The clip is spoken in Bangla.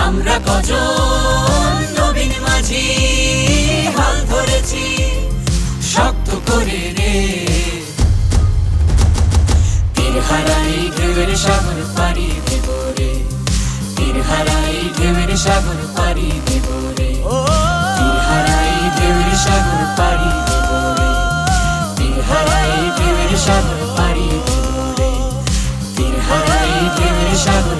আমরা কজন নবীন মাঝি হাল ধরেছি শক্ত করে রে। তীর হারাই ঢেউয়ের সাগর পাড়ি দেব রে, তীর হারাই ঢেউয়ের সাগর পাড়ি দেব রে, তীর হারাই ঢেউয়ের সাগর পাড়ি দেব রে, তীর হারাই ঢেউয়ের সাগর পাড়ি দেব রে, তীর হারাই ঢেউয়ের সাগর